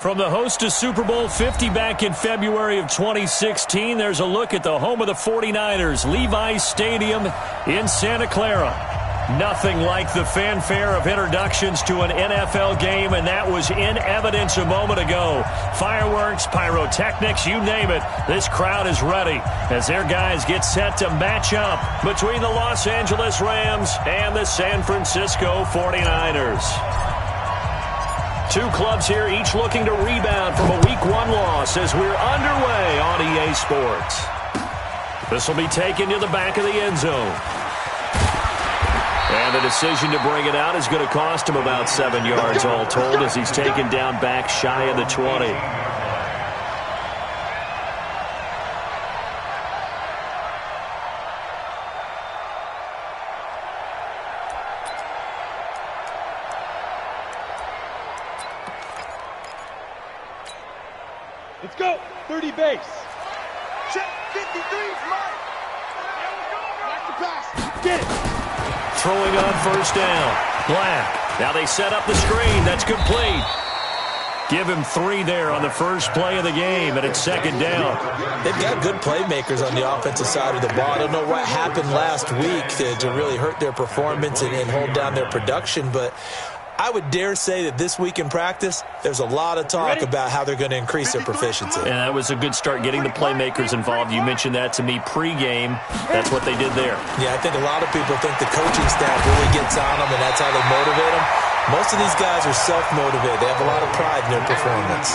From the host to Super Bowl 50 back in February of 2016, there's a look at the home of the 49ers, Levi's Stadium in Santa Clara. Nothing like the fanfare of introductions to an NFL game, and that was in evidence a moment ago. Fireworks, pyrotechnics, you name it. This crowd is ready as their guys get set to match up between the Los Angeles Rams and the San Francisco 49ers. Two clubs here, each looking to rebound from a Week 1 loss as we're underway on EA Sports. This will be taken to the back of the end zone. And the decision to bring it out is going to cost him about 7 yards all told as he's taken down back shy of the 20. Let's go. 30 base. Check 53's mine. Back to pass. Get it. Throwing on first down. Black. Now they set up the screen. That's complete. Give him 3 there on the first play of the game, and it's second down. They've got good playmakers on the offensive side of the ball. I don't know what happened last week to really hurt their performance and hold down their production, but I would dare say that this week in practice, there's a lot of talk about how they're going to increase their proficiency. And that was a good start getting the playmakers involved. You mentioned that to me pregame. That's what they did there. Yeah, I think a lot of people think the coaching staff really gets on them, and that's how they motivate them. Most of these guys are self-motivated. They have a lot of pride in their performance.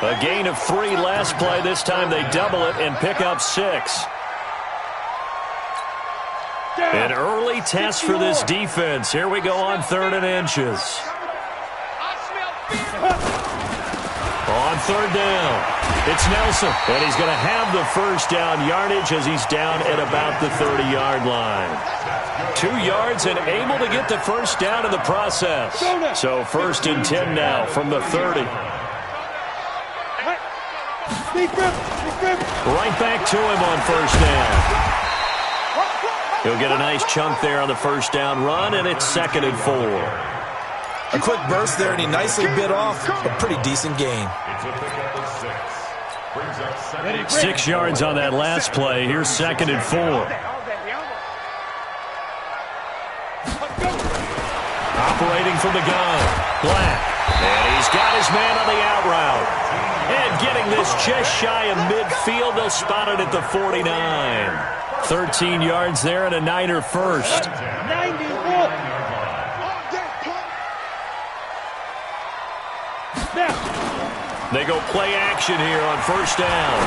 A gain of 3 last play. This time they double it and pick up 6. An early test for this defense. Here we go on 3rd and inches. On 3rd down, it's Nelson. And he's going to have the first down yardage as he's down at about the 30-yard line. 2 yards and able to get the first down in the process. So 1st and 10 now from the 30. Right back to him on first down. He'll get a nice chunk there on the first down run, and it's 2nd and 4. A quick burst there, and he nicely bit off a pretty decent gain. 6 yards on that last play. Here's 2nd and 4. Operating from the gun, Black. And he's got his man on the out route. And getting this just shy of midfield, they'll spot it at the 49. 13 yards there and a Niner first. 91. They go play action here on first down.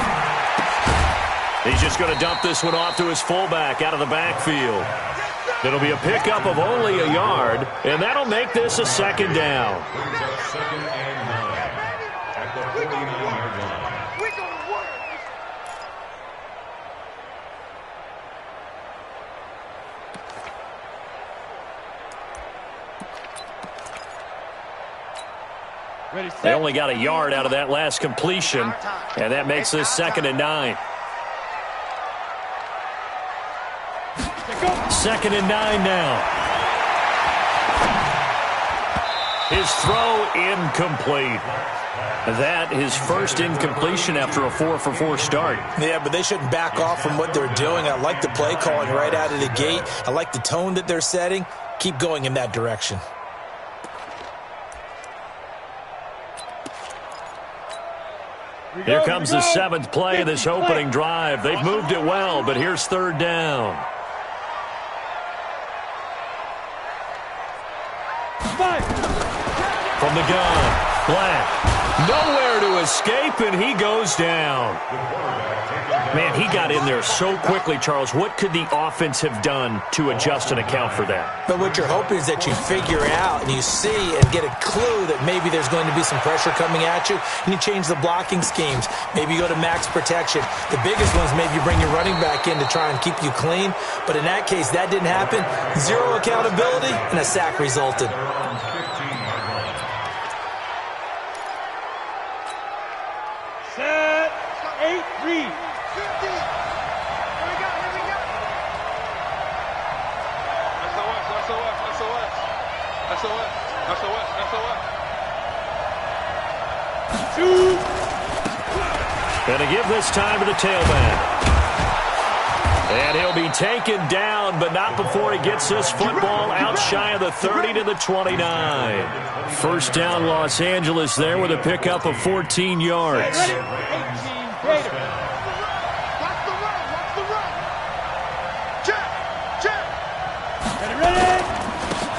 He's just going to dump this one off to his fullback out of the backfield. It'll be a pickup of only a yard, and that'll make this a 2nd down. Second and 9 at the 49-yard line. They only got a yard out of that last completion, and that makes this 2nd and 9. 2nd and 9 now. His throw incomplete. That his first incompletion after a 4-for-4 start. Yeah, but they shouldn't back off from what they're doing. I like the play calling right out of the gate. I like the tone that they're setting. Keep going in that direction. Here comes the 7th play of this opening drive. They've moved it well, but here's 3rd down. From the gun, Black. Nowhere to escape, and he goes down. Man, he got in there so quickly, Charles. What could the offense have done to adjust and account for that? But what you're hoping is that you figure out and you see and get a clue that maybe there's going to be some pressure coming at you, and you change the blocking schemes. Maybe you go to max protection. The biggest one is maybe you bring your running back in to try and keep you clean. But in that case, that didn't happen. 0 accountability, and a sack resulted. Set. 8, read. 2. Gonna give this time to the tailback. And he'll be taken down, but not before he gets this football out shy of the 30 to the 29. First down, Los Angeles there with a pickup of 14 yards. 18 Raiders. Ready.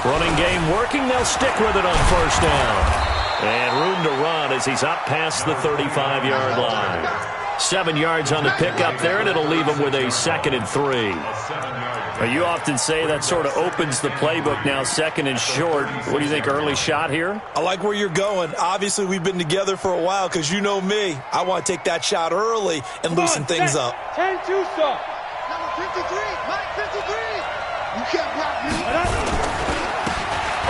Running game working. They'll stick with it on first down. And room to run as he's up past the 35-yard line. 7 yards on the pickup there, and it'll leave him with a 2nd and 3. You often say that sort of opens the playbook now, 2nd and short. What do you think, early shot here? I like where you're going. Obviously, we've been together for a while because you know me. I want to take that shot early and loosen things up. 10-2 stop. Number 53, Mike 53. You can't block me.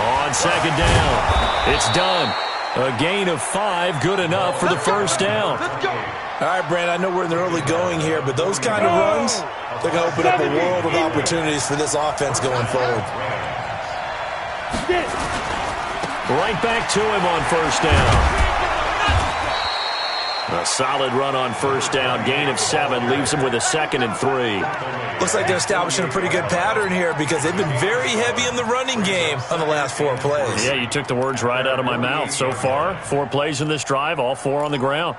On 2nd down, it's done. A gain of 5, good enough for the first down. Let's go. All right, Brand, I know we're in the early going here, but those kind of runs, they're going to open up a world of opportunities for this offense going forward. Right back to him on first down. A solid run on first down. Gain of 7 leaves him with a 2nd and 3. Looks like they're establishing a pretty good pattern here because they've been very heavy in the running game on the last 4 plays. Yeah, you took the words right out of my mouth. So far, 4 plays in this drive, all 4 on the ground.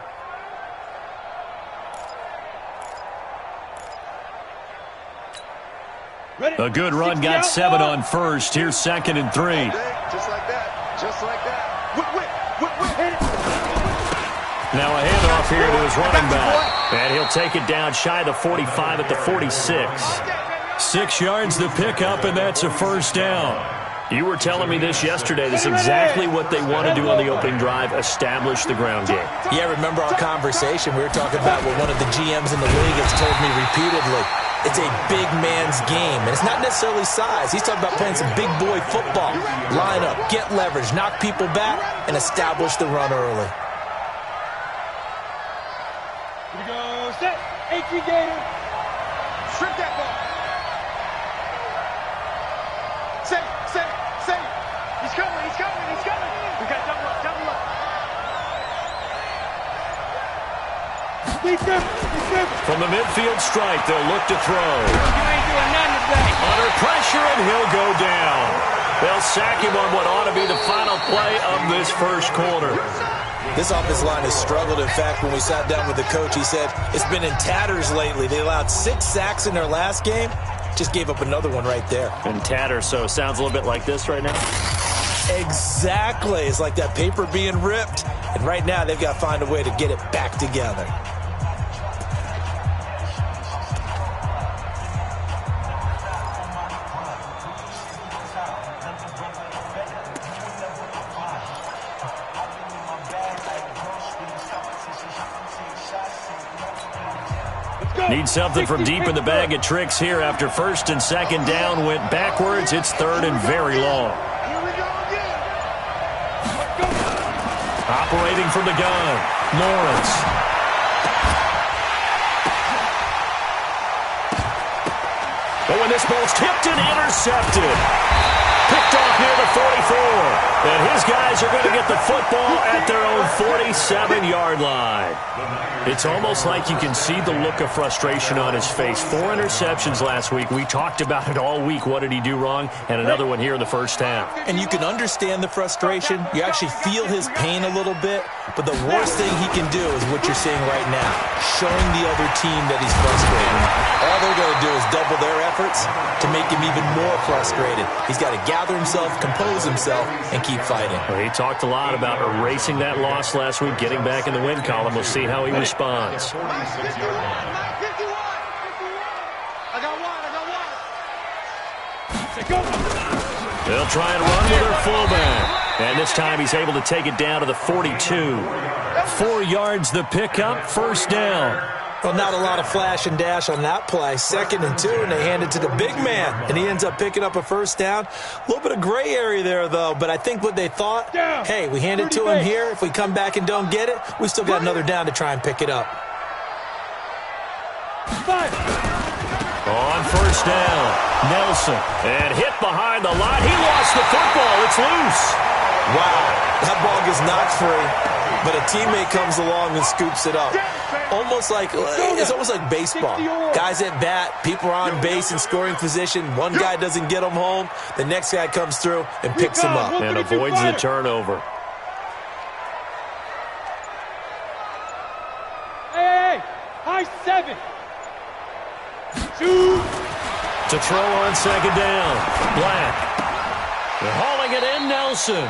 A good run, got 7 on first. Here's 2nd and 3. Just like that. Just like that. Whip. Now a handoff here to his running back. And he'll take it down shy of the 45 at the 46. 6 yards the pickup, and that's a first down. You were telling me this yesterday. This is exactly what they want to do on the opening drive, establish the ground game. Yeah, remember our conversation? We were talking about what one of the GMs in the league has told me repeatedly. It's a big man's game, and it's not necessarily size. He's talking about playing some big boy football. Line up, get leverage, knock people back, and establish the run early. Here we go. Set. 18 Gator. Strip that ball. Say. He's coming. We got double up. From the midfield stripe, they'll look to throw. You ain't doing nothing today. Under pressure, and he'll go down. They'll sack him on what ought to be the final play of this first quarter. This offensive line has struggled. In fact, when we sat down with the coach, he said it's been in tatters lately. They allowed 6 sacks in their last game. Just gave up another one right there. In tatters, so it sounds a little bit like this right now. Exactly. It's like that paper being ripped. And right now, they've got to find a way to get it back together. Need something from deep in the bag of tricks here after 1st and 2nd down went backwards. It's 3rd and very long. Here we go again. Operating from the gun, Lawrence. Oh, and this ball's tipped and intercepted. Picked off near the 44. And his guys are going to get the football at their own 47-yard line. It's almost like you can see the look of frustration on his face. 4 interceptions last week. We talked about it all week. What did he do wrong? And another one here in the first half. And you can understand the frustration. You actually feel his pain a little bit. But the worst thing he can do is what you're seeing right now, showing the other team that he's frustrated. All they're going to do is double their efforts to make him even more frustrated. He's got to gather himself, compose himself, and keep fighting. Well, he talked a lot about erasing that loss last week, getting back in the win column. We'll see how he responds. Mike 51. I got one. They'll try and run with their fullback. And this time he's able to take it down to the 42. 4 yards the pickup, first down. Well, not a lot of flash and dash on that play. 2nd and 2, and they hand it to the big man. And he ends up picking up a first down. A little bit of gray area there, though. But I think what they thought, hey, we hand it to him here. If we come back and don't get it, we still got another down to try and pick it up. 5. On first down, Nelson. And hit behind the line. He lost the football. It's loose. Wow, that ball gets knocked free. but a teammate comes along and scoops it up. It's almost like baseball. Guys at bat, people are on base in scoring position. One guy doesn't get them home. The next guy comes through and picks him up. And avoids the turnover. Hey, high 7. Shoot. To throw on second down. Black. They're hauling it in, Nelson.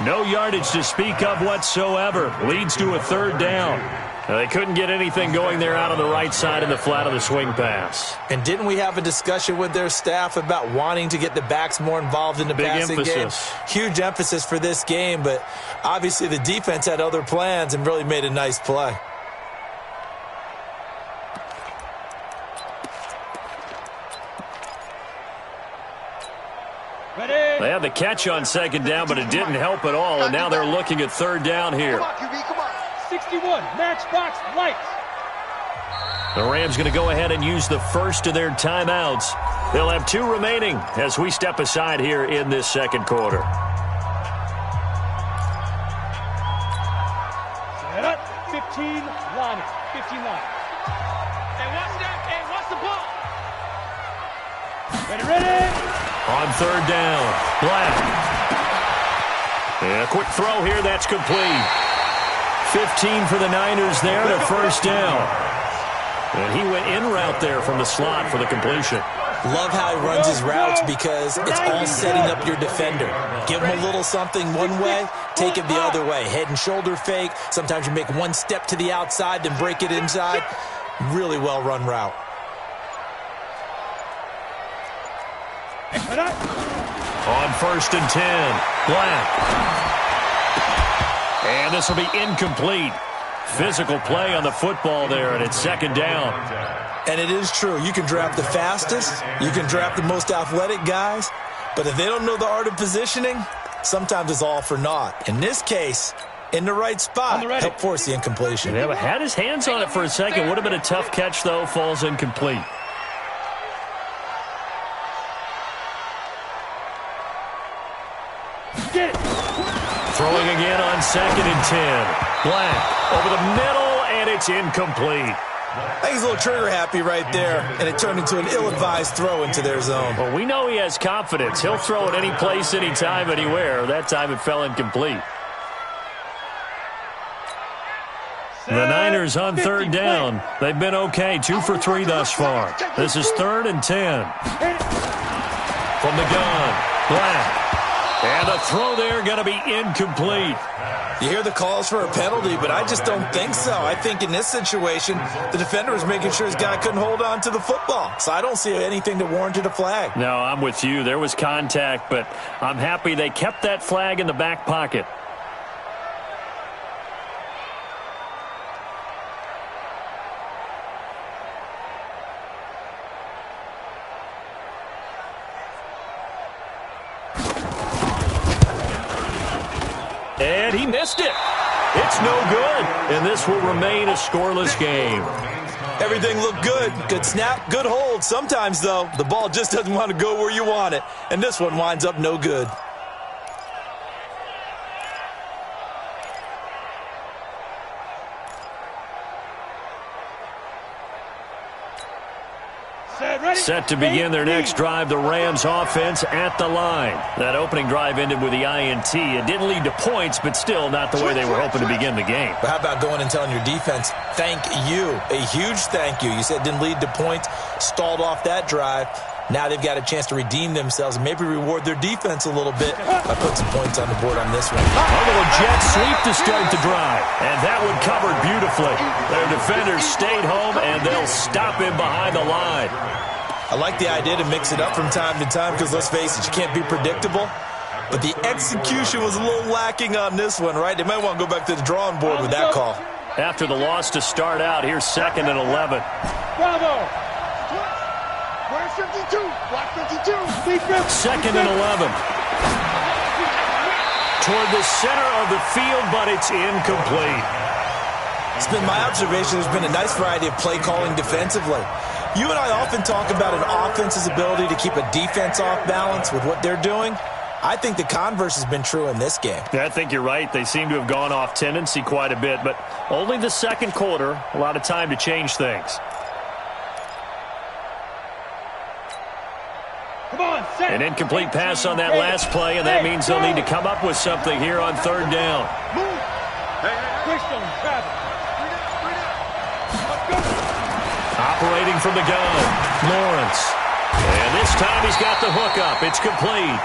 No yardage to speak of whatsoever. Leads to a third down. Now, they couldn't get anything going there out on the right side in the flat of the swing pass. And didn't we have a discussion with their staff about wanting to get the backs more involved in the passing game? Huge emphasis for this game, but obviously the defense had other plans and really made a nice play. Ready. They had the catch on second down, but it didn't help at all, and now they're looking at third down here. Come on, QB, come on. 61, matchbox lights. The Rams going to go ahead and use the first of their timeouts. They'll have 2 remaining as we step aside here in this second quarter. Set up, 15 line. 15 line. Hey, what's that? Hey, what's the ball? Ready. On third down, Black. And a quick throw here, that's complete. 15 for the Niners there to first down. And he went in route there from the slot for the completion. Love how he runs his routes because it's all setting up your defender. Give him a little something one way, take it the other way. Head and shoulder fake. Sometimes you make one step to the outside, then break it inside. Really well run route. On first and 10, Black. And this will be incomplete. Physical play on the football there, and it's second down. And it is true. You can draft the fastest. You can draft the most athletic guys. But if they don't know the art of positioning, sometimes it's all for naught. In this case, in the right spot, help force the incompletion. Yeah, but had his hands on it for a second. Would have been a tough catch, though. Falls incomplete. Get it. Throwing again on second and 10. Black over the middle, and it's incomplete. I think he's a little trigger happy right there, and it turned into an ill-advised throw into their zone. Well, we know he has confidence. He'll throw it any place, anytime, anywhere. That time it fell incomplete. The Niners on third down. They've been okay, 2 for 3 thus far. This is 3rd and 10. From the gun, Black. And the throw there going to be incomplete. You hear the calls for a penalty, but I just don't think so. I think in this situation, the defender was making sure his guy couldn't hold on to the football. So I don't see anything that warranted a flag. No, I'm with you. There was contact, but I'm happy they kept that flag in the back pocket. And he missed it. It's no good. And this will remain a scoreless game. Everything looked good. Good snap, good hold. Sometimes, though, the ball just doesn't want to go where you want it. And this one winds up no good. Set to begin their next drive, the Rams offense at the line. That opening drive ended with the INT. It didn't lead to points, but still not the way they were hoping to begin the game. But how about going and telling your defense, thank you, a huge thank you. You said it didn't lead to points, stalled off that drive. Now they've got a chance to redeem themselves and maybe reward their defense a little bit by putting some points on the board on this one. A little jet sweep to start the drive. And that one covered beautifully. Their defenders stayed home, and they'll stop him behind the line. I like the idea to mix it up from time to time because, let's face it, you can't be predictable. But the execution was a little lacking on this one, right? They might want to go back to the drawing board with that call. After the loss to start out, here's 2nd and 11. Bravo. Black 52. Black 52. 2nd and 11. Toward the center of the field, but it's incomplete. It's been my observation there's been a nice variety of play calling defensively. You and I often talk about an offense's ability to keep a defense off balance with what they're doing. I think the converse has been true in this game. Yeah, I think you're right. They seem to have gone off tendency quite a bit, but only the second quarter, a lot of time to change things. Come on, set. An incomplete pass on that last play, and that means they'll need to come up with something here on third down. Move. Crystal, travel. Let's go. Operating from the gun, Lawrence. And this time he's got the hook up. It's complete.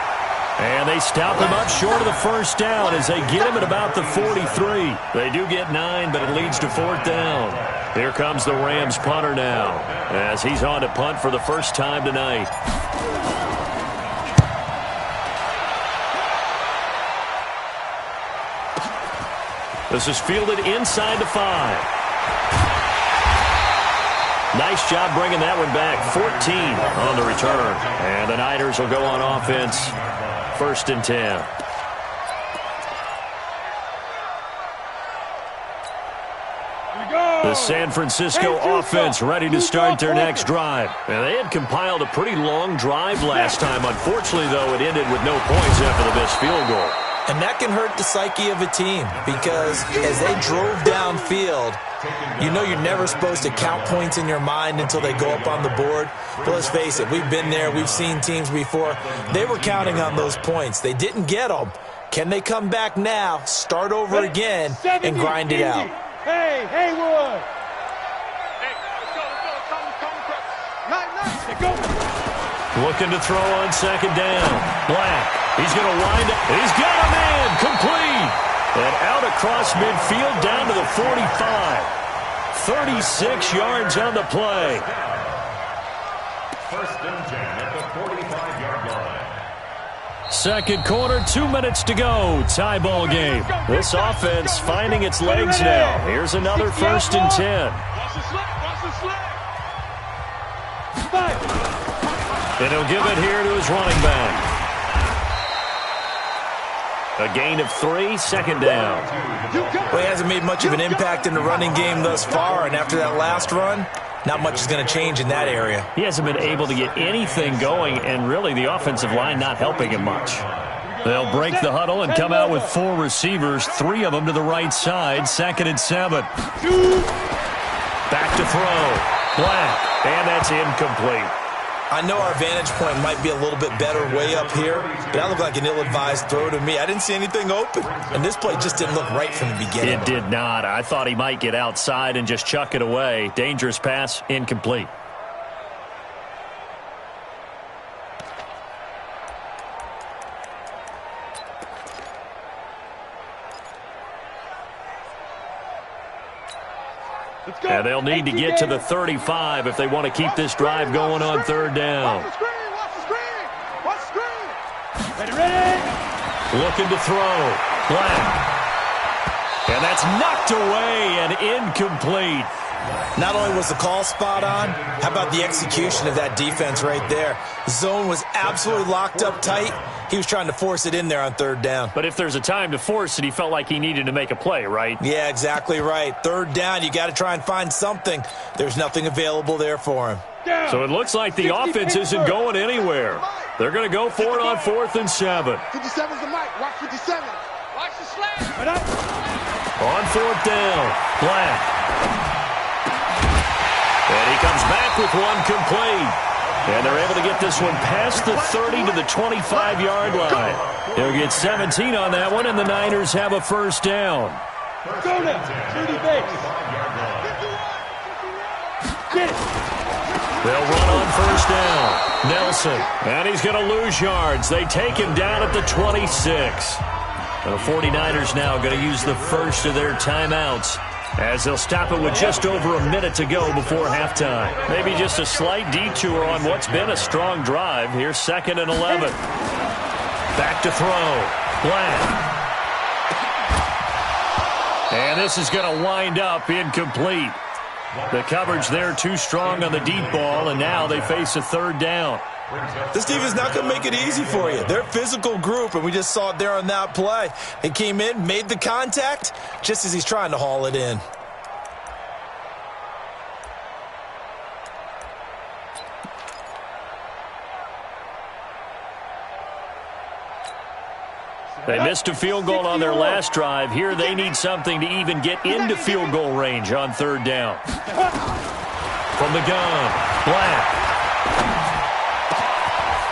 And they stop him up short of the first down as they get him at about the 43. They do get 9, but it leads to fourth down. Here comes the Rams punter now as he's on to punt for the first time tonight. This is fielded inside the 5. Nice job bringing that one back. 14 on the return. And the Niners will go on offense. First and 10. The San Francisco offense ready to start their next drive. And they had compiled a pretty long drive last time. Unfortunately, though, it ended with no points after the missed field goal. And that can hurt the psyche of a team because as they drove downfield, you know you're never supposed to count points in your mind until they go up on the board. But let's face it, we've been there. We've seen teams before. They were counting on those points. They didn't get them. Can they come back now, start over again, and grind it out? Hey, Haywood. Hey, let's go. Looking to throw on second down. Black. He's going to wind up. He's got a man. Complete. And out across midfield down to the 45. 36 yards on the play. First and 10 at the 45-yard line. Second quarter, 2 minutes to go. Tie ball game. This offense finding its legs now. Here's another first and 10. Watch the slip. Watch the slip. And he'll give it here to his running back. A gain of 3, second down. Well, he hasn't made much of an impact in the running game thus far, and after that last run, not much is going to change in that area. He hasn't been able to get anything going, and really the offensive line not helping him much. They'll break the huddle and come out with 4 receivers, 3 of them to the right side, second and 7. Back to throw. Black, and that's incomplete. I know our vantage point might be a little bit better way up here, but that looked like an ill-advised throw to me. I didn't see anything open, and this play just didn't look right from the beginning. It did not. I thought he might get outside and just chuck it away. Dangerous pass, incomplete. And they'll need to get to the 35 if they want to keep this drive going on third down. Watch the screen. Watch the screen. Watch the screen. Ready. Looking to throw. Black. And that's knocked away and incomplete. Not only was the call spot on, how about the execution of that defense right there? The zone was absolutely locked up tight. He was trying to force it in there on third down. But if there's a time to force it, he felt like he needed to make a play, right? Yeah, exactly right. Third down, you got to try and find something. There's nothing available there for him. So it looks like the offense isn't going anywhere. They're going to go for it on 4th and 7. 57's the mic. Watch 57. Watch the slant. On 4th down, Black. And he comes back with one complete. And they're able to get this one past the 30 to the 25-yard line. They'll get 17 on that one, and the Niners have a first down. Go now. 30 base. Get it. They'll run on first down. Nelson. And he's going to lose yards. They take him down at the 26. The 49ers now going to use the first of their timeouts, as they'll stop it with just over a minute to go before halftime. Maybe just a slight detour on what's been a strong drive. Here's 2nd and 11. Back to throw. Black. And this is going to wind up incomplete. The coverage there too strong on the deep ball, and now they face a third down. This defense is not going to make it easy for you. They're a physical group, and we just saw it there on that play. He came in, made the contact, just as he's trying to haul it in. They missed a field goal on their last drive. Here they need something to even get into field goal range on third down. From the gun, Black.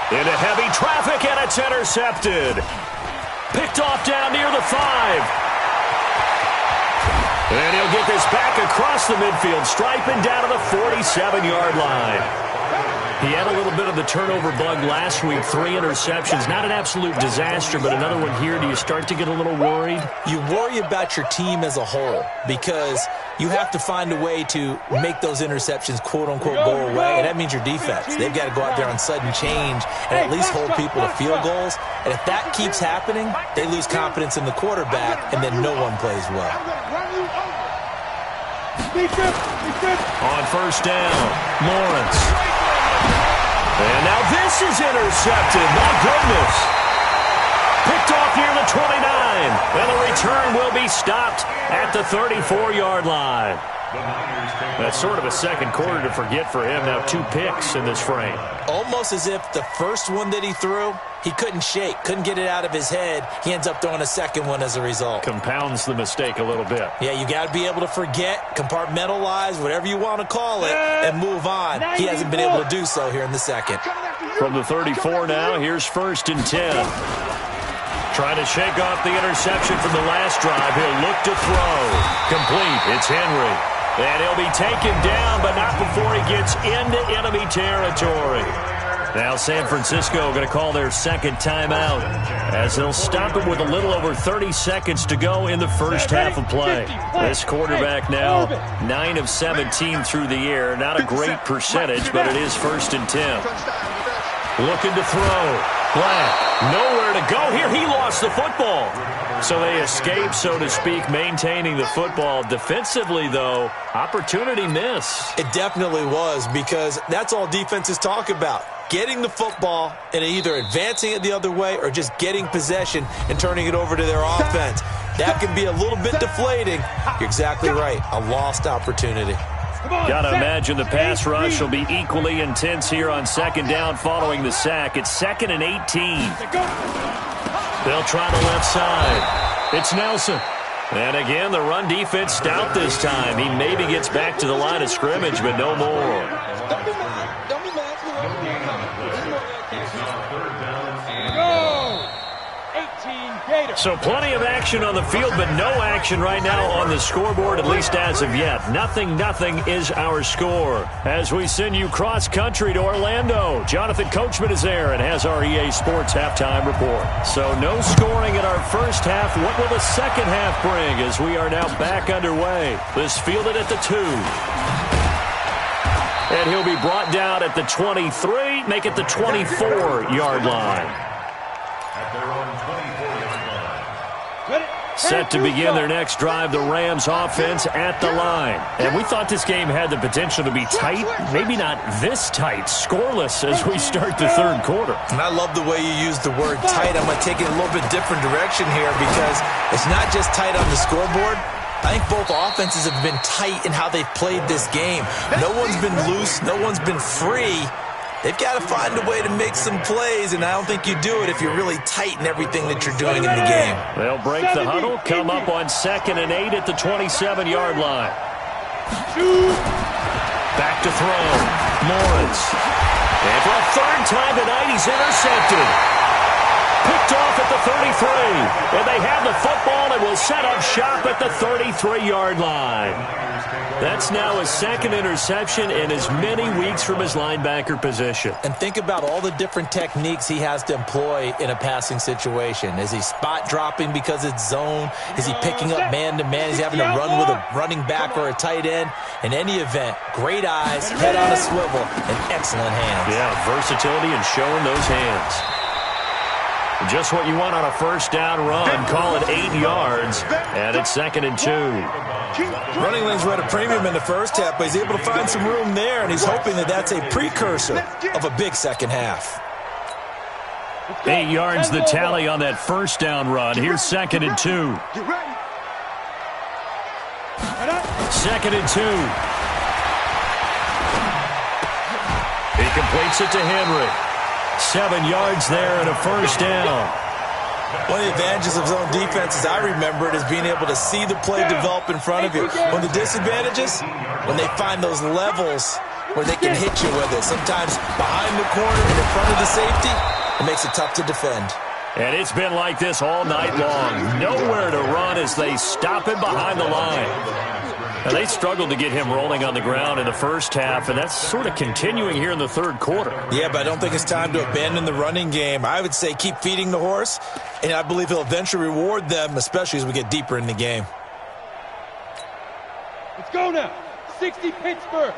Into heavy traffic, and it's intercepted. Picked off down near the 5. And he'll get this back across the midfield, striping down to the 47-yard line. He had a little bit of the turnover bug last week, 3 interceptions. Not an absolute disaster, but another one here. Do you start to get a little worried? You worry about your team as a whole because you have to find a way to make those interceptions, quote-unquote, go away, and that means your defense. They've got to go out there on sudden change and at least hold people to field goals. And if that keeps happening, they lose confidence in the quarterback, and then no one plays well. On first down, Lawrence. And now this is intercepted. My goodness. Picked off near the 29. And the return will be stopped at the 34-yard line. That's sort of a second quarter to forget for him. Now 2 picks in this frame. Almost as if the first one that he threw, he couldn't shake, couldn't get it out of his head. He ends up throwing a second one as a result. Compounds the mistake a little bit. Yeah, you got to be able to forget, compartmentalize, whatever you want to call it, and move on. He hasn't been able to do so here in the second. From the 34 now, here's 1st and 10. Trying to shake off the interception from the last drive. He'll look to throw. Complete. It's Henry. And he'll be taken down, but not before he gets into enemy territory. Now San Francisco going to call their second timeout as they'll stop it with a little over 30 seconds to go in the first half of play. This quarterback now 9 of 17 through the air. Not a great percentage, but it is 1st and 10. Looking to throw. Black, nowhere to go here. He lost the football. So they escape, so to speak, maintaining the football. Defensively, though, opportunity miss. It definitely was, because that's all defenses talk about. Getting the football and either advancing it the other way or just getting possession and turning it over to their offense. That can be a little bit deflating. You're exactly right. A lost opportunity. Got to imagine the pass rush will be equally intense here on second down following the sack. It's 2nd and 18. They'll try the left side. It's Nelson. And again, the run defense stout this time. He maybe gets back to the line of scrimmage, but no more. So plenty of action on the field, but no action right now on the scoreboard, at least as of yet. 0-0 is our score. As we send you cross-country to Orlando, Jonathan Coachman is there and has our EA Sports halftime report. So no scoring in our first half. What will the second half bring as we are now back underway? This fielded at the 2. And he'll be brought down at the 23, make it the 24-yard line. Set to begin their next drive, the Rams offense at the line. And we thought this game had the potential to be tight, maybe not this tight, scoreless as we start the third quarter. And I love the way you use the word tight. I'm going to take it a little bit different direction here because it's not just tight on the scoreboard. I think both offenses have been tight in how they've played this game. No one's been loose. No one's been free. They've got to find a way to make some plays, and I don't think you do it if you're really tight in everything that you're doing in the game. They'll break the huddle, come up on 2nd and 8 at the 27-yard line. Back to throw. Lawrence. And for a third time tonight, he's intercepted. Picked off at the 33. And they have the football and will set up shop at the 33-yard line. That's now his second interception in as many weeks from his linebacker position. And think about all the different techniques he has to employ in a passing situation. Is he spot dropping because it's zone? Is he picking up man-to-man? Is he having to run with a running back or a tight end? In any event, great eyes, head on a swivel, and excellent hands. Yeah, versatility and showing those hands. Just what you want on a first down run. Call it 8 yards, and it's 2nd and 2. Running lanes were at a premium in the first half, but he's able to find some room there, and he's hoping that that's a precursor of a big second half. 8 yards the tally on that first down run. Here's 2nd and 2. 2nd and 2. He completes it to Henry. 7 yards there and a first down. One of the advantages of zone defense, as I remember it, is being able to see the play develop in front of you. One of the disadvantages, when they find those levels where they can hit you with it. Sometimes behind the corner and in front of the safety, it makes it tough to defend. And it's been like this all night long. Nowhere to run as they stop him behind the line. Now, they struggled to get him rolling on the ground in the first half, and that's sort of continuing here in the third quarter. Yeah, but I don't think it's time to abandon the running game. I would say keep feeding the horse, and I believe he'll eventually reward them, especially as we get deeper in the game. Let's go now. 60 Pittsburgh.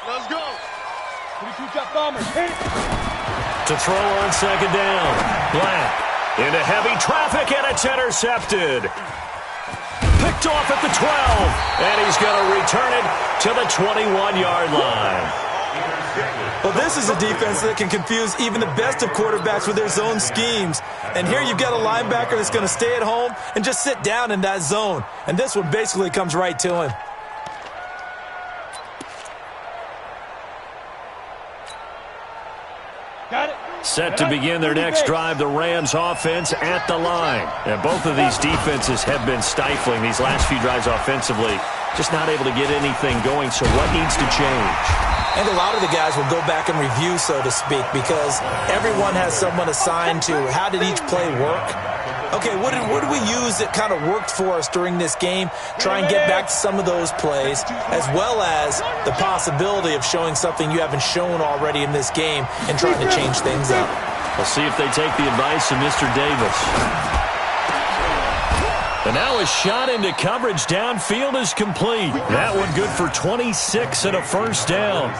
Let's go. 22 drop bombers. Hit it. To throw on second down. Black into heavy traffic, and it's intercepted. Picked off at the 12, and he's going to return it to the 21-yard line. Well, this is a defense that can confuse even the best of quarterbacks with their zone schemes. And here you've got a linebacker that's going to stay at home and just sit down in that zone. And this one basically comes right to him. Got it. Set to begin their next drive, the Rams offense at the line. And both of these defenses have been stifling these last few drives offensively. Just not able to get anything going, so what needs to change? And a lot of the guys will go back and review, so to speak, because everyone has someone assigned to how did each play work. Okay, what did we use that kind of worked for us during this game? Try and get back to some of those plays, as well as the possibility of showing something you haven't shown already in this game and trying to change things up. We'll see if they take the advice of Mr. Davis. And now a shot into coverage downfield is complete. That one good for 26 and a first down.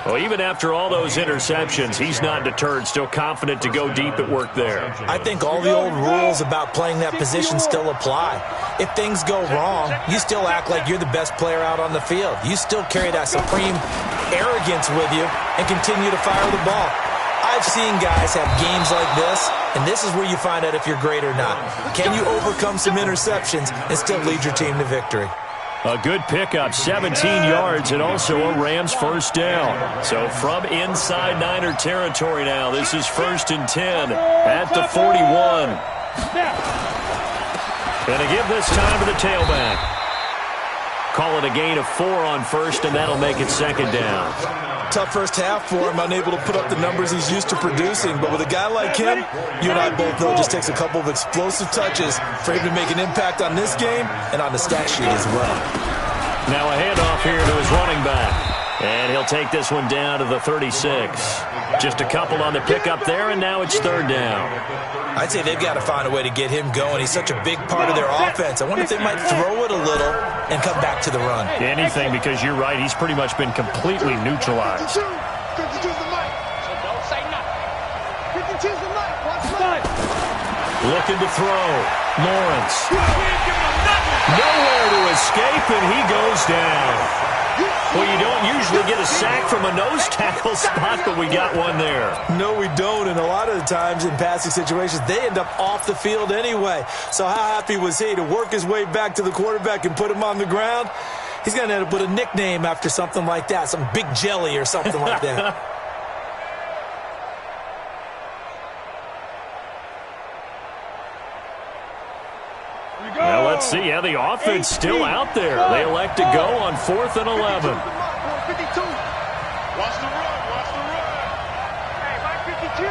Well, even after all those interceptions, he's not deterred, still confident to go deep at work there. I think all the old rules about playing that position still apply. If things go wrong, you still act like you're the best player out on the field. You still carry that supreme arrogance with you and continue to fire the ball. I've seen guys have games like this, and this is where you find out if you're great or not. Can you overcome some interceptions and still lead your team to victory? A good pickup, 17 yards, and also a Rams first down. So from inside Niner territory now, this is 1st and 10 at the 41. Going to give this time to the tailback. Call it a gain of 4 on first, and that'll make it second down. Tough first half for him, unable to put up the numbers he's used to producing. But with a guy like him, you and I both know it just takes a couple of explosive touches for him to make an impact on this game and on the stat sheet as well. Now a handoff here to his running back. And he'll take this one down to the 36. Just a couple on the pickup there, and now it's third down. I'd say they've got to find a way to get him going. He's such a big part of their offense. I wonder if they might throw it a little and come back to the run. Anything, because you're right, he's pretty much been completely neutralized. 52's the mic. So don't say nothing. 52's the mic. Watch mine. Looking to throw. Lawrence. Nowhere to escape, and he goes down. Well, you don't usually get a sack from a nose tackle spot, but we got one there. No, we don't, and a lot of the times in passing situations, they end up off the field anyway. So how happy was he to work his way back to the quarterback and put him on the ground? He's going to end up with a nickname after something like that, some Big Jelly or something like that. Well, let's see how the offense still out there. They elect to go on 4th and 11. 52. Watch the run. Watch the run. Hey, Mike 52.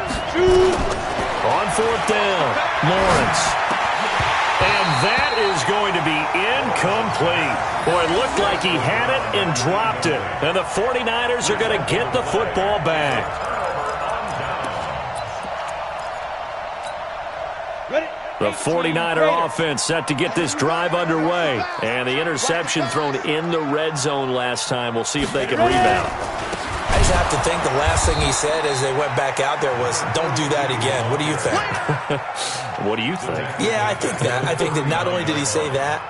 On 4th down, Lawrence. And that is going to be incomplete. Boy, it looked like he had it and dropped it. And the 49ers are going to get the football back. The 49er offense set to get this drive underway. And the interception thrown in the red zone last time. We'll see if they can rebound. I just have to think the last thing he said as they went back out there was, don't do that again. What do you think? What do you think? Yeah, I think that. I think that not only did he say that,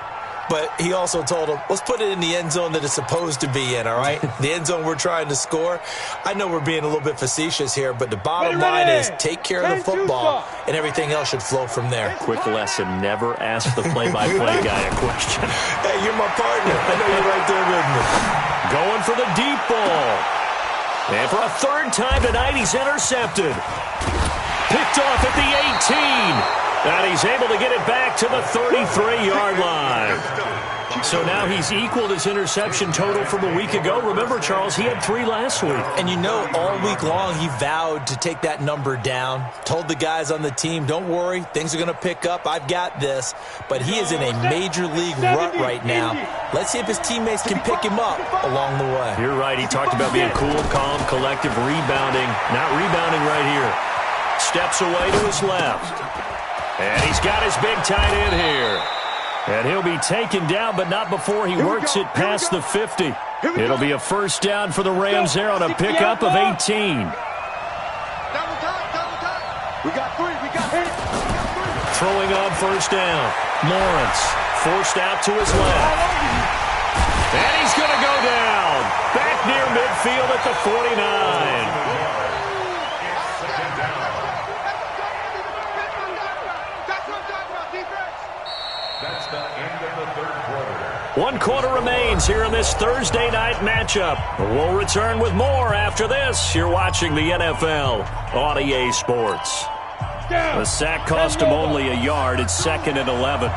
but he also told him, let's put it in the end zone that it's supposed to be in, all right? The end zone we're trying to score. I know we're being a little bit facetious here, but the bottom line is take care of the football, and everything else should flow from there. Quick lesson, never ask the play-by-play guy a question. Hey, you're my partner. I know you're right there with me. Going for the deep ball. And for a third time tonight, he's intercepted. picked off at the 18. And he's able to get it back to the 33-yard line. So now he's equaled his interception total from a week ago. Remember, Charles, he had 3 last week. And you know, all week long he vowed to take that number down. Told the guys on the team, don't worry, things are going to pick up. I've got this. But he is in a major league rut right now. Let's see if his teammates can pick him up along the way. You're right. He talked about being cool, calm, collective, rebounding. Not rebounding right here. Steps away to his left. And he's got his big tight end here. And he'll be taken down, but not before he works it past the 50. It'll be a first down for the Rams there on a pickup of 18. Double time. We got 3. Throwing on first down. Lawrence forced out to his left. And he's going to go down. Back near midfield at the 49. That's the end of the third quarter. 1 quarter remains here in this Thursday night matchup. We'll return with more after this. You're watching the NFL on EA Sports. The sack cost him only a yard. It's 2nd and 11.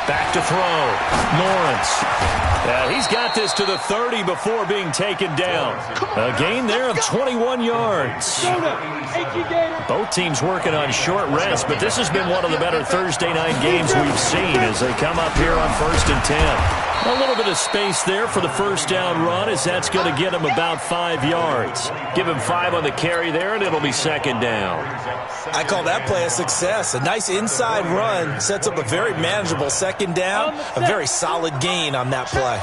Back to throw. Lawrence. He's got this to the 30 before being taken down. A gain there of 21 yards. Both teams working on short rest, but this has been one of the better Thursday night games we've seen as they come up here on 1st and 10. A little bit of space there for the first down run as that's going to get him about 5 yards. Give him 5 on the carry there, and it'll be 2nd down. I call that play a success. A nice inside run sets up a very manageable 2nd down. A very solid gain on that play.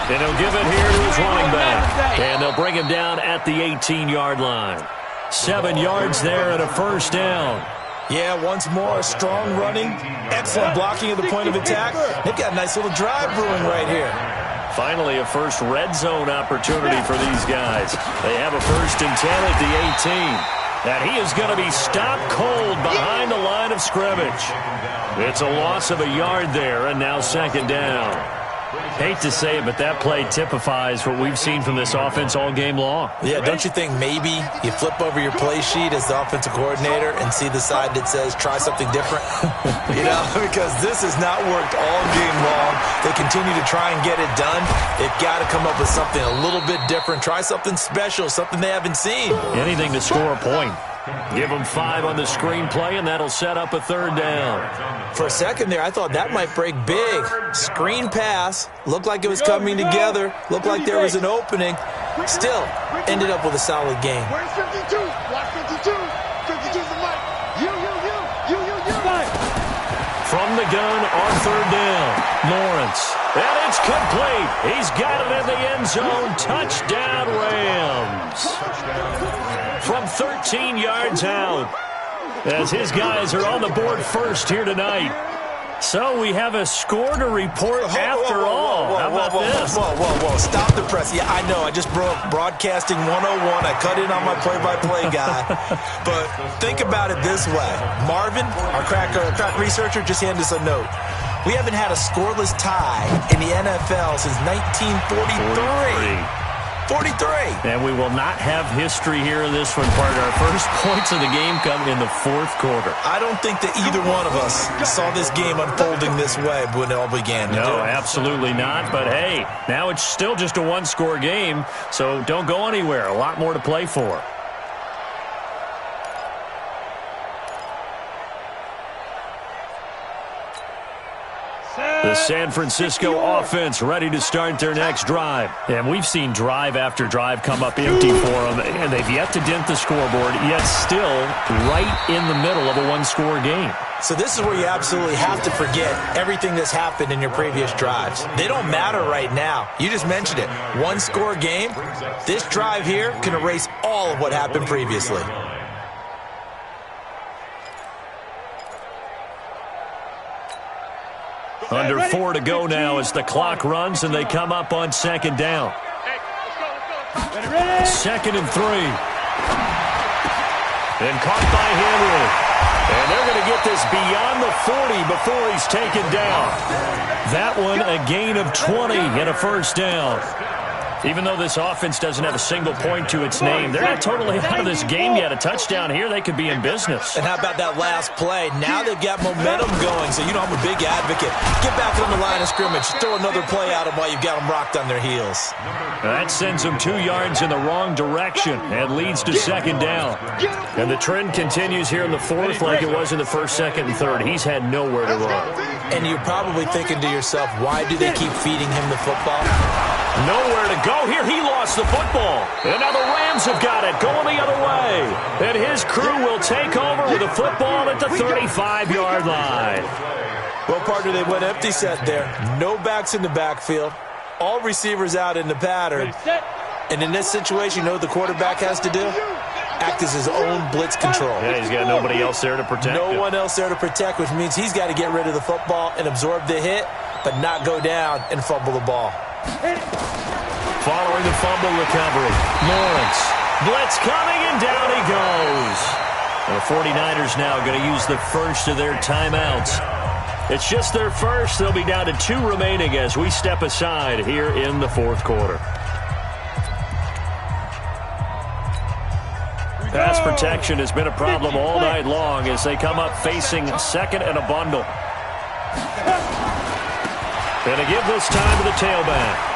And he'll give it here to his running back. And they'll bring him down at the 18-yard line. 7 yards there and a first down. Yeah, once more, strong running, excellent blocking at the point of attack. They've got a nice little drive brewing right here. Finally, a first red zone opportunity for these guys. They have a 1st and 10 at the 18. And he is going to be stopped cold behind the line of scrimmage. It's a loss of a yard there, and now 2nd down. Hate to say it, but that play typifies what we've seen from this offense all game long. Yeah, don't you think maybe you flip over your play sheet as the offensive coordinator and see the side that says try something different? Because this has not worked all game long. They continue to try and get it done. They've got to come up with something a little bit different. Try something special, something they haven't seen. Anything to score a point. Give them 5 on the screenplay, and that'll set up a 3rd down. For a second there, I thought that might break big. Screen pass. Looked like it was coming together. Looked like there was an opening. Still, ended up with a solid game. Where's 52? Watch 52. 52's the mic. You. From the gun on 3rd down. Lawrence. And it's complete. He's got it in the end zone. Touchdown, Rams. From 13 yards out. As his guys are on the board first here tonight. So we have a score to report after all. How about this? Whoa. Stop the press. Yeah, I know. I just broke broadcasting 101. I cut in on my play-by-play guy. But think about it this way. Marvin, our crack researcher, just handed us a note. We haven't had a scoreless tie in the NFL since 1943. 43. And we will not have history here in this one part. Our first points of the game come in the 4th quarter. I don't think that either one of us saw this game unfolding this way when it all began. No, absolutely not. But, hey, now it's still just a 1-score game, so don't go anywhere. A lot more to play for. The San Francisco offense ready to start their next drive. And we've seen drive after drive come up empty for them, and they've yet to dent the scoreboard, yet still right in the middle of a 1-score game. So this is where you absolutely have to forget everything that's happened in your previous drives. They don't matter right now. You just mentioned it. 1-score game. This drive here can erase all of what happened previously. Under 4 to go now as the clock runs and they come up on 2nd down. 2nd and 3. And caught by Henry. And they're going to get this beyond the 40 before he's taken down. That one, a gain of 20 and a first down. Even though this offense doesn't have a single point to its name, they're not totally out of this game yet. A touchdown here, they could be in business. And how about that last play? Now they've got momentum going, so I'm a big advocate. Get back on the line of scrimmage. Throw another play at them while you've got them rocked on their heels. That sends them 2 yards in the wrong direction and leads to second down. And the trend continues here in the fourth like it was in the first, second, and third. He's had nowhere to run. And you're probably thinking to yourself, why do they keep feeding him the football? Nowhere to go here. He lost the football. And now the Rams have got it going the other way. And his crew will take over with the football at the 35-yard line. Well, partner, they went empty set there. No backs in the backfield. All receivers out in the pattern. And in this situation, you know what the quarterback has to do? Act as his own blitz control. Yeah, he's got nobody else there to protect him. No one else there to protect, which means he's got to get rid of the football and absorb the hit, but not go down and fumble the ball. Following the fumble recovery, Lawrence. Blitz coming, and down he goes. The 49ers now going to use the first of their timeouts. It's just their first. They'll be down to 2 remaining as we step aside here in the fourth quarter. Pass protection has been a problem all night long as they come up facing second and a bundle. And to give this time to the tailback.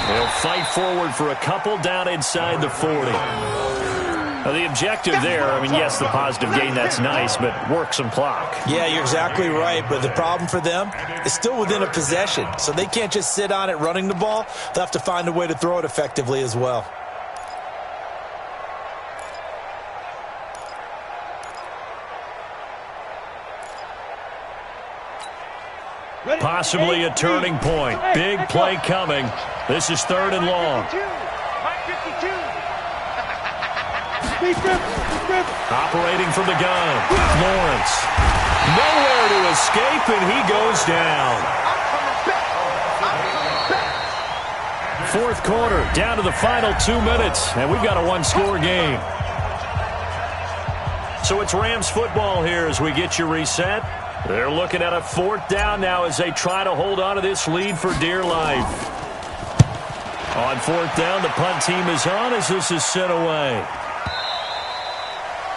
They'll fight forward for a couple down inside the 40. Now the objective there, yes, the positive gain, that's nice, but work some clock. Yeah, you're exactly right, but the problem for them is still within a possession, so they can't just sit on it running the ball. They'll have to find a way to throw it effectively as well. Possibly a turning point. Big play coming. This is 3rd and long. Operating from the gun. Lawrence. Nowhere to escape, and he goes down. Fourth quarter, down to the final 2 minutes, and we've got a 1-score game. So it's Rams football here as we get you reset. They're looking at a 4th down now as they try to hold on to this lead for dear life. On 4th down, the punt team is on as this is sent away.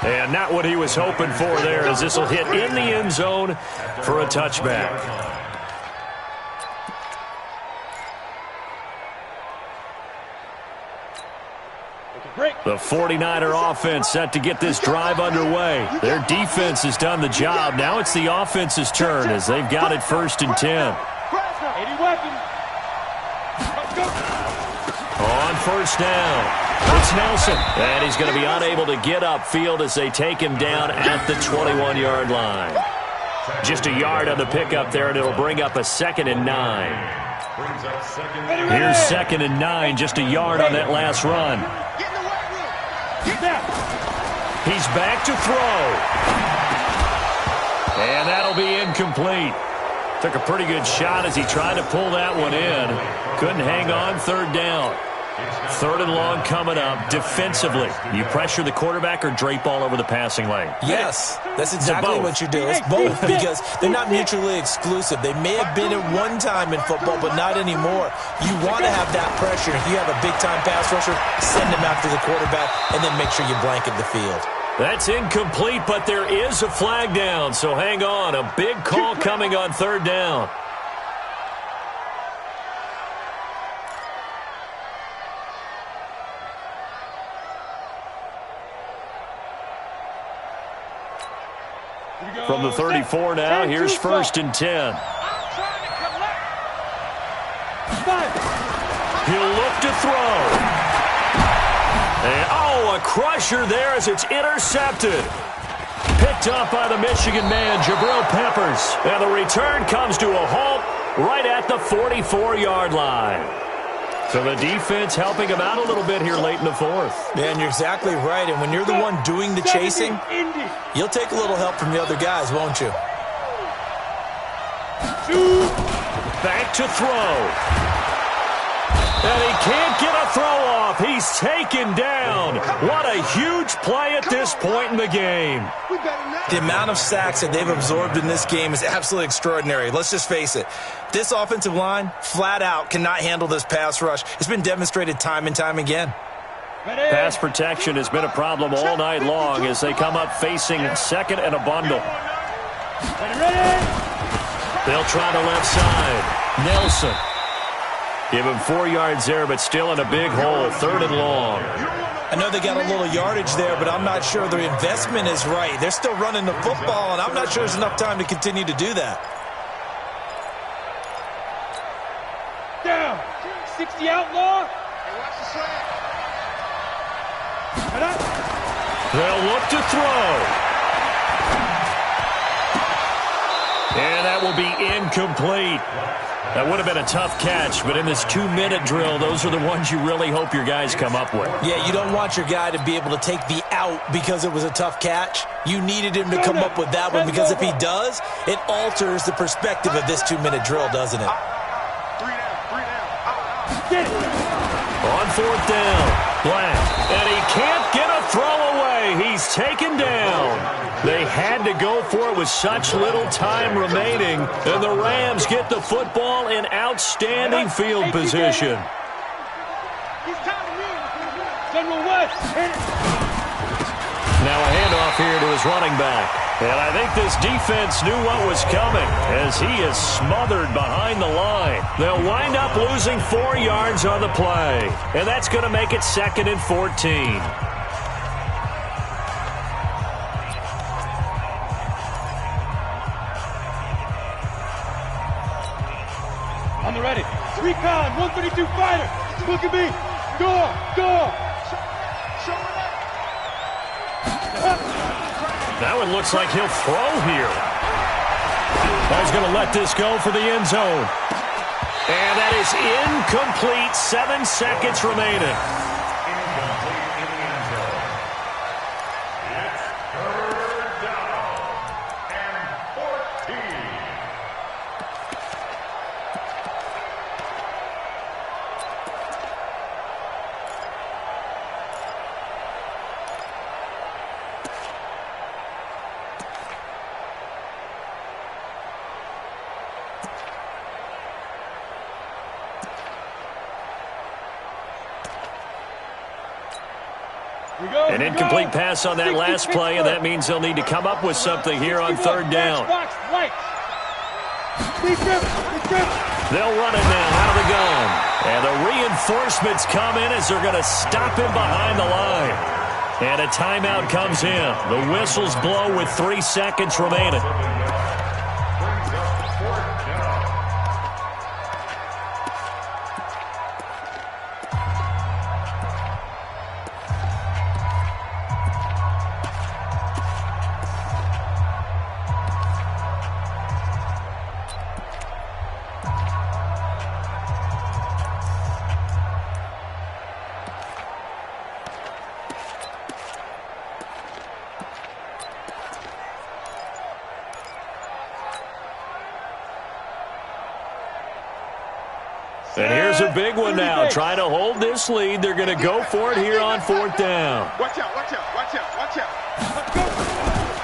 And not what he was hoping for there as this will hit in the end zone for a touchback. The 49er offense set to get this drive underway. Their defense has done the job. Now it's the offense's turn as they've got it 1st and 10. On 1st down, it's Nelson. And he's going to be unable to get upfield as they take him down at the 21-yard line. Just a yard on the pickup there, and it'll bring up a 2nd and 9. Here's 2nd and 9, just a yard on that last run. He's back to throw. And that'll be incomplete. Took a pretty good shot as he tried to pull that one in. Couldn't hang on, 3rd down. 3rd and long coming up. Defensively, you pressure the quarterback or drape all over the passing lane? Yes, that's exactly what you do. It's both because they're not mutually exclusive. They may have been at one time in football, but not anymore. You want to have that pressure. If you have a big-time pass rusher, send him after the quarterback, and then make sure you blanket the field. That's incomplete, but there is a flag down, so hang on. A big call coming on 3rd down. From the 34 now, here's 1st and 10. He'll look to throw. And, a crusher there as it's intercepted. Picked up by the Michigan man, Jabril Peppers. And the return comes to a halt right at the 44-yard line. So the defense helping him out a little bit here late in the 4th. Man, you're exactly right. And when you're the one doing the chasing, you'll take a little help from the other guys, won't you? Back to throw. And he can't get a throw off. He's taken down. What a huge play at this point in the game. The amount of sacks that they've absorbed in this game is absolutely extraordinary. Let's just face it. This offensive line, flat out, cannot handle this pass rush. It's been demonstrated time and time again. Pass protection has been a problem all night long as they come up facing second and a bundle. They'll try the left side. Nelson. Give him 4 yards there, but still in a big hole. 3rd and long. I know they got a little yardage there, but I'm not sure the investment is right. They're still running the football, and I'm not sure there's enough time to continue to do that. Down. 60 outlaw. They'll look to throw. And that will be incomplete. That would have been a tough catch, but in this 2-minute drill, those are the ones you really hope your guys come up with. Yeah, you don't want your guy to be able to take the out because it was a tough catch. You needed him to come up with that one because if he does, it alters the perspective of this 2-minute drill, doesn't it? On 4th down, Black, and he can't get a throw away. He's taken down. They had to go for it with such little time remaining, and the Rams get the football in outstanding field position. Now a handoff here to his running back. And I think this defense knew what was coming as he is smothered behind the line. They'll wind up losing 4 yards on the play. And that's going to make it 2nd and 14. On the ready. Recon, 132 fighter. Look at me. Door. Now it looks like he'll throw here. He's going to let this go for the end zone. And that is incomplete. 7 seconds remaining. An incomplete pass on that last play, and that means they'll need to come up with something here on 3rd down. They'll run it now out of the gun. And the reinforcements come in as they're going to stop him behind the line. And a timeout comes in. The whistles blow with 3 seconds remaining. And here's a big one now. Trying to hold this lead. They're going to go for it here on 4th down. Watch out.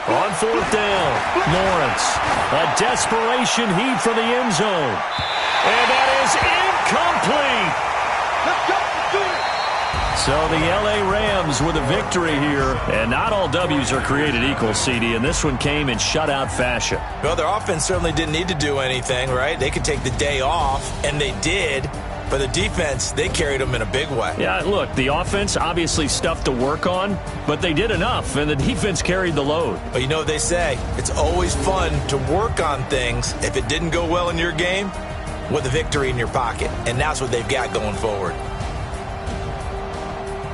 On 4th down, Lawrence. A desperation heave for the end zone. And that is incomplete. Let's go. Do it. So the L.A. Rams with a victory here. And not all W's are created equal, CD, and this one came in shutout fashion. Well, their offense certainly didn't need to do anything, right? They could take the day off, and they did. But the defense, they carried them in a big way. Yeah, look, the offense, obviously stuff to work on, but they did enough, and the defense carried the load. But you know what they say, it's always fun to work on things. If it didn't go well in your game, with a victory in your pocket. And that's what they've got going forward.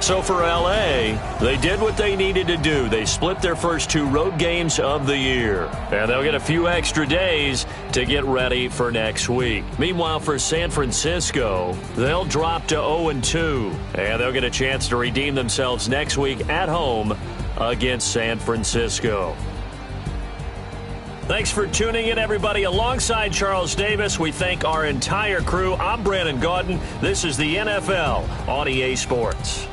So for L.A., they did what they needed to do. They split their first 2 road games of the year. And they'll get a few extra days to get ready for next week. Meanwhile, for San Francisco, they'll drop to 0-2. And they'll get a chance to redeem themselves next week at home against San Francisco. Thanks for tuning in, everybody. Alongside Charles Davis, we thank our entire crew. I'm Brandon Gaudin. This is the NFL on EA Sports.